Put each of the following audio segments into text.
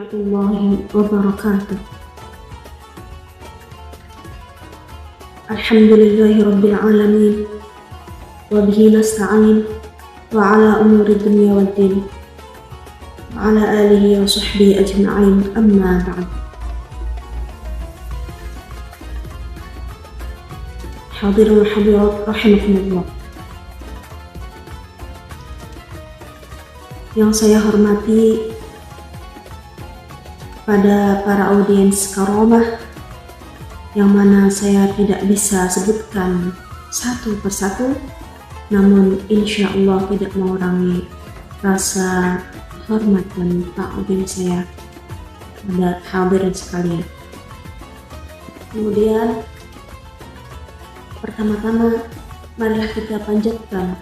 warahmatullahi wabarakatuh. Alhamdulillahi rabbil alamin, wa bihi nasta'in, wa ala umuri dunya waddin, wa ala alihi wa sahbihi ajma'in, amma ba'd. Hadirin wa hadirat rahimakumullah. Yang saya hormati pada para audiens Karomah, yang mana saya tidak bisa sebutkan satu persatu, namun insya Allah tidak mengurangi rasa hormat dan ta'zim saya pada hadirin sekalian. Kemudian pertama-tama marilah kita panjatkan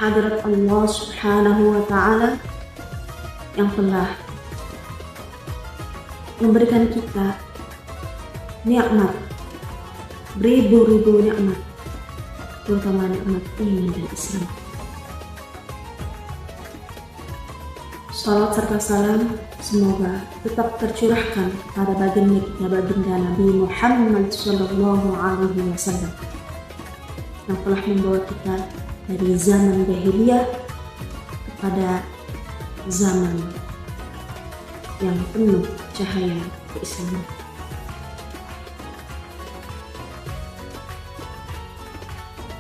hadirat Allah Subhanahu wa Ta'ala yang telah memberikan kita nikmat, beribu-ribu nikmat, terutama nikmat iman dan Islam. Salat serta salam semoga tetap tercurahkan pada baginda Nabi Muhammad Sallallahu Alaihi Wasallam yang telah membawa kita dari zaman jahiliyah kepada zaman yang penuh cahaya keislaman.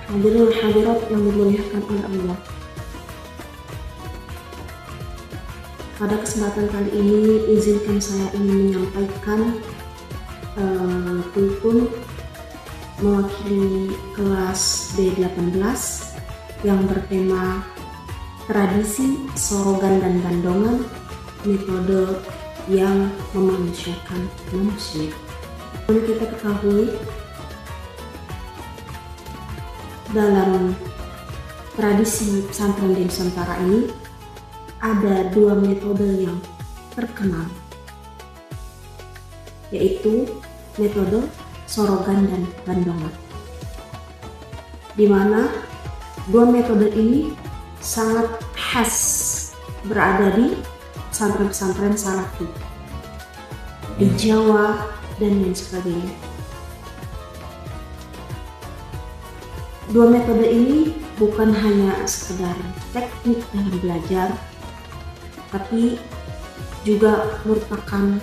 Hadirin hadirat yang dimuliakan oleh Allah, pada kesempatan kali ini izinkan saya ingin menyampaikan kultum mewakili kelas B18 yang bertema tradisi, sorogan dan gandongan, metode yang memanusiakan manusia. Dan kita ketahui dalam tradisi pesantren di Nusantara ini ada dua metode yang terkenal, yaitu metode sorogan dan gandongan, di mana dua metode ini sangat khas berada di pesantren-pesantren salafi di Jawa dan lain sebagainya. Dua metode ini bukan hanya sekedar teknik dalam belajar, tapi juga merupakan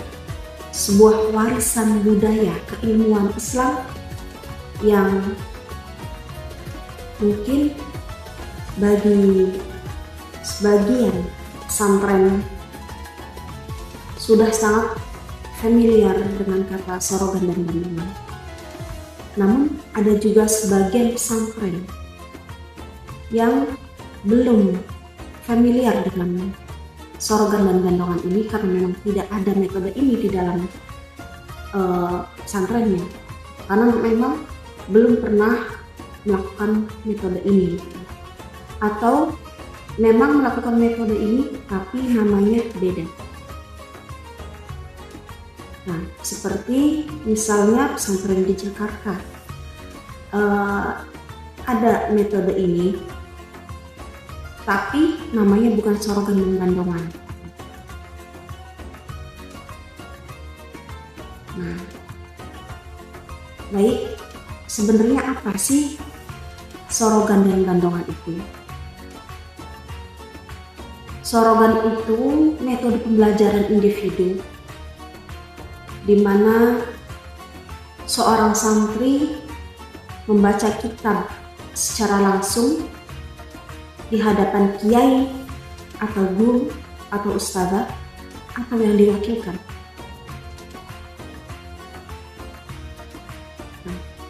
sebuah warisan budaya keilmuan Islam yang mungkin bagi sebagian pesantren sudah sangat familiar dengan kata sorogan dan gandongan. Namun ada juga sebagian pesantren yang belum familiar dengan sorogan dan gandongan ini karena memang tidak ada metode ini di dalam pesantrennya, karena memang belum pernah melakukan metode ini, atau memang melakukan metode ini tapi namanya beda. Nah, seperti misalnya pesantren di Jakarta ada metode ini tapi namanya bukan sorogan dan gandongan. Nah, baik, sebenarnya apa sih sorogan dan gandongan itu? Sorogan itu metode pembelajaran individu di mana seorang santri membaca kitab secara langsung di hadapan kiai atau guru atau ustadzah atau yang diwakilkan.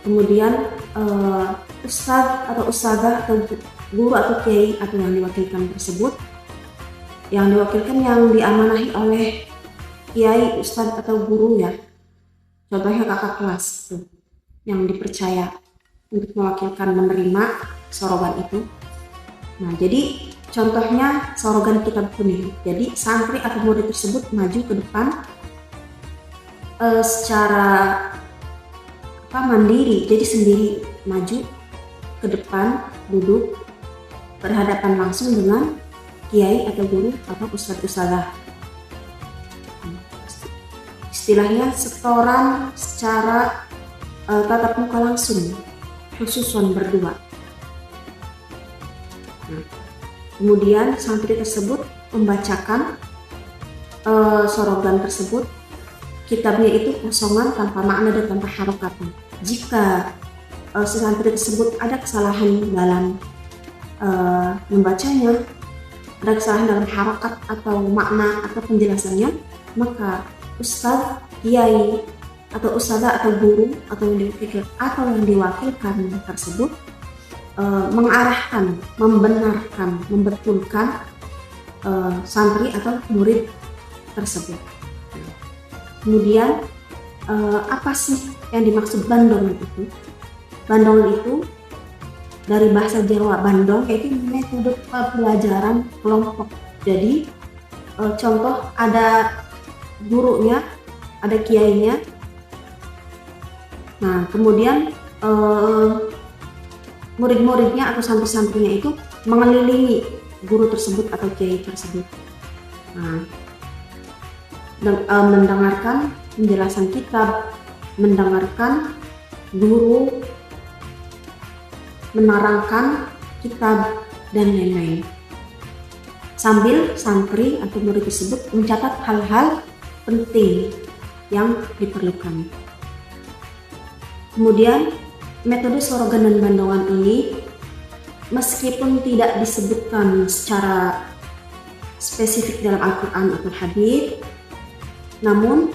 Kemudian ustadz atau ustadzah atau guru atau kiai atau yang diwakilkan tersebut, yang diwakilkan yang diamanahi oleh kiai, ustadz atau guru ya, contohnya kakak kelas tuh, yang dipercaya untuk mewakilkan menerima sorogan itu. Nah, jadi contohnya sorogan kitab kuning. Jadi santri atau murid tersebut maju ke depan secara mandiri, jadi sendiri maju ke depan, duduk berhadapan langsung dengan kiai atau guru atau ustadz ustadzah. istilahnya setoran secara tatap muka langsung, khususan berdua. Nah, kemudian santri tersebut membacakan sorogan tersebut. Kitabnya itu kosongan, tanpa makna dan tanpa harokat. Jika si santri tersebut ada kesalahan dalam membacanya, ada kesalahan dalam harokat atau makna atau penjelasannya, maka ustadz, kiai, atau ustadzah atau guru atau yang diwakilkan tersebut mengarahkan, membenarkan, membetulkan santri atau murid tersebut. Kemudian apa sih yang dimaksud bandong itu? Bandong itu dari bahasa Jawa bandong, yaitu metode pembelajaran kelompok. Jadi contoh, ada gurunya, ada kiainya. Nah, kemudian murid-muridnya atau santri-santrinya itu mengelilingi guru tersebut atau kiai tersebut. Nah, mendengarkan penjelasan kitab, mendengarkan guru menerangkan kitab, dan lain-lain. Sambil santri atau murid tersebut mencatat hal-hal penting yang diperlukan. Kemudian metode sorogan dan bandongan ini meskipun tidak disebutkan secara spesifik dalam Al-Quran atau hadits, namun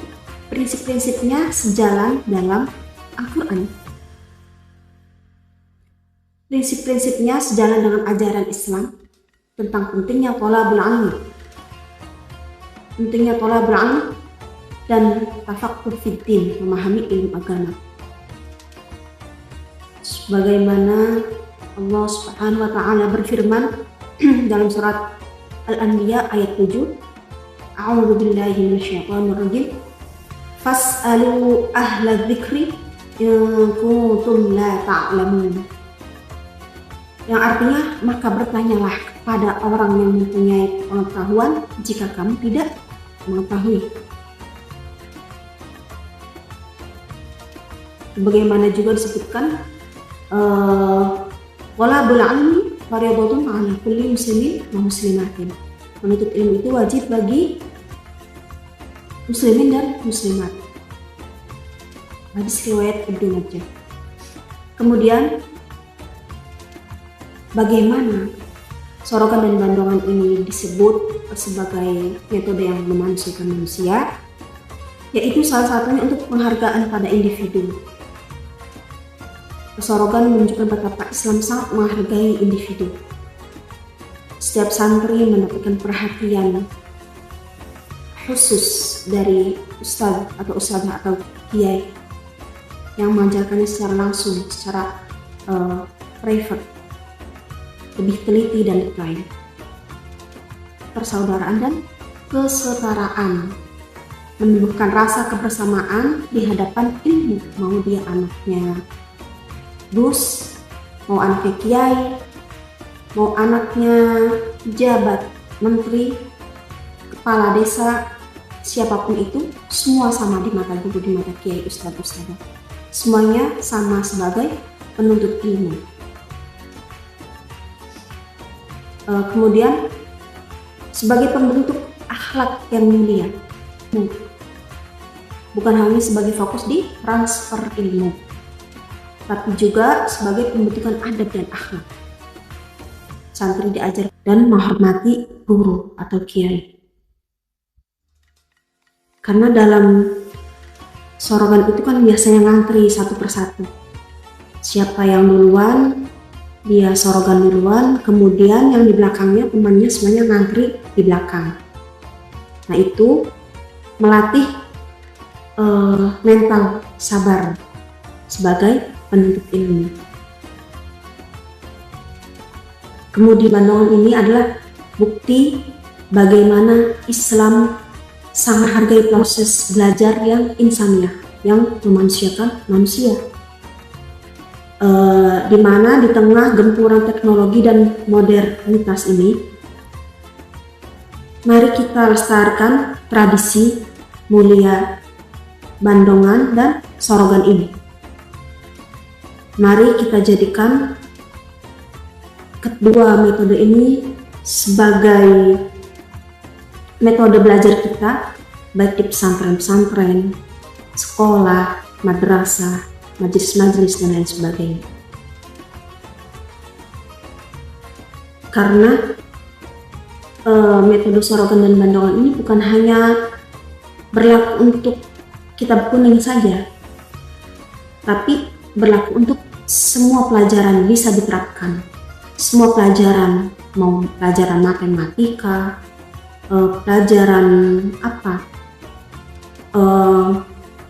prinsip-prinsipnya sejalan dalam Al-Quran. Prinsip-prinsipnya sejalan dengan ajaran Islam tentang pentingnya thalabul ilmi, dan tafaqquh fid din, memahami ilmu agama. Sebagaimana Allah Subhanahu wa taala berfirman dalam surat Al-Anbiya ayat 7, A'udzu billahi minasyaitonir rajim. Fas'alu ahla dzikri in kuntum la ta'lamun. Yang artinya, maka bertanyalah kepada orang yang mempunyai pengetahuan jika kamu tidak mengetahui. Bagaimana juga disebutkan thalabul ilmi fardhatun 'ala kulli muslimin wa muslimatin. Menuntut ilmu itu wajib bagi muslimin dan muslimat. Hadis riwayat Ibnu Majah. Kemudian bagaimana sorogan dan bandongan ini disebut sebagai metode yang memanusiakan manusia, yaitu salah satunya untuk penghargaan pada individu. Sorogan menunjukkan betapa Islam sangat menghargai individu. Setiap santri mendapatkan perhatian khusus dari ustadz atau ustadzah atau kiai yang mengajarkannya secara langsung, secara private, lebih teliti dan detail. Persaudaraan dan kesetaraan, menumbuhkan rasa kebersamaan di hadapan ilmu, mau dia anaknya Gus, mau anaknya kiai, mau anaknya pejabat, menteri, kepala desa, siapapun itu, semua sama di mata guru, di mata kiai, ustadz. Semuanya sama sebagai penuntut ilmu. Kemudian sebagai pembentuk akhlak yang mulia, bukan hanya sebagai fokus di transfer ilmu, tapi juga sebagai pembentukan adab dan akhlak. Santri diajar dan menghormati guru atau kiai. Karena dalam sorogan itu kan biasanya ngantri satu persatu. Siapa yang duluan, dia sorogan duluan, kemudian yang di belakangnya temannya semuanya ngantri di belakang. Nah, itu melatih mental sabar sebagai penuntut ilmu. Kemudian bandongan ini adalah bukti bagaimana Islam sangat hargai proses belajar yang insaniah, yang memanusiakan manusia. Di mana di tengah gempuran teknologi dan modernitas ini, mari kita lestarikan tradisi mulia Bandongan, dan Sorogan ini. Mari kita jadikan kedua metode ini sebagai metode belajar kita, baik di pesantren-pesantren, sekolah, madrasah, majelis-majelis, dan lain sebagainya. Karena metode Sorogan dan Bandongan ini bukan hanya berlaku untuk kitab kuning saja, tapi berlaku untuk semua pelajaran, bisa diterapkan. Semua pelajaran, mau pelajaran matematika, pelajaran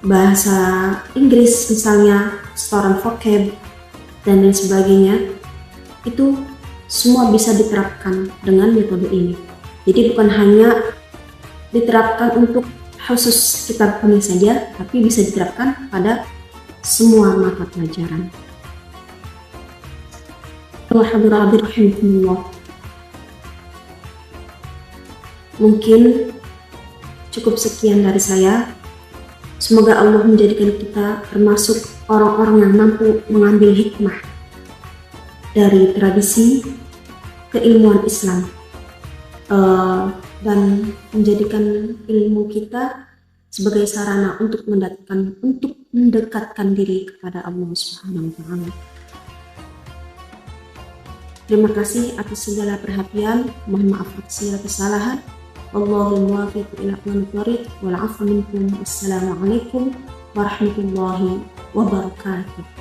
bahasa Inggris misalnya, setoran vocab, dan lain sebagainya, itu semua bisa diterapkan dengan metode ini. Jadi bukan hanya diterapkan untuk khusus kitab kuning saja, tapi bisa diterapkan pada semua mata pelajaran. Mungkin cukup sekian dari saya. Semoga Allah menjadikan kita termasuk orang-orang yang mampu mengambil hikmah dari tradisi keilmuan Islam, dan menjadikan ilmu kita sebagai sarana untuk mendekatkan diri kepada Allah Subhanahu wa Ta'ala. Terima kasih atas segala perhatian. Mohon maaf atas segala kesalahan. Wallahul muwaffiq ila aqwamit thoriq wal 'afwu minkum. Wassalamualaikum warahmatullahi wabarakatuh.